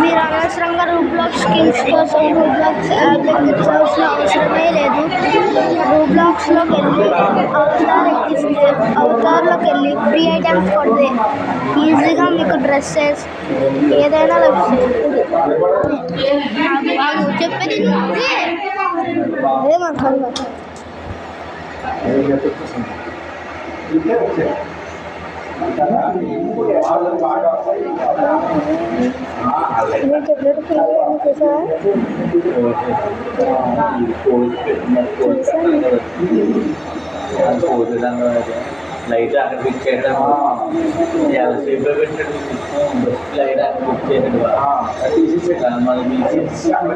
మీరు అనవసరంగా రూబ్లాక్స్ స్కిన్స్ కోసం రూబ్లాక్స్ యాప్ ఎక్కించాల్సిన అవసరమే లేదు. రూబ్లాక్స్లోకి వెళ్ళి అవతార్ ఎక్కిస్తే అవతార్లోకి వెళ్ళి ఫ్రీ ఐటమ్స్ కొడితే ఈజీగా మీకు డ్రెస్సెస్ ఏదైనా లభిస్తుంది. చెప్పేది అదే మాట్లాడు. లైట్ అక్కడ ఫిక్స్ చేయడం సేఫ్లో పెట్టాడు లైట్ అక్కడ ఫిక్స్ చేయడం మనకి చాలా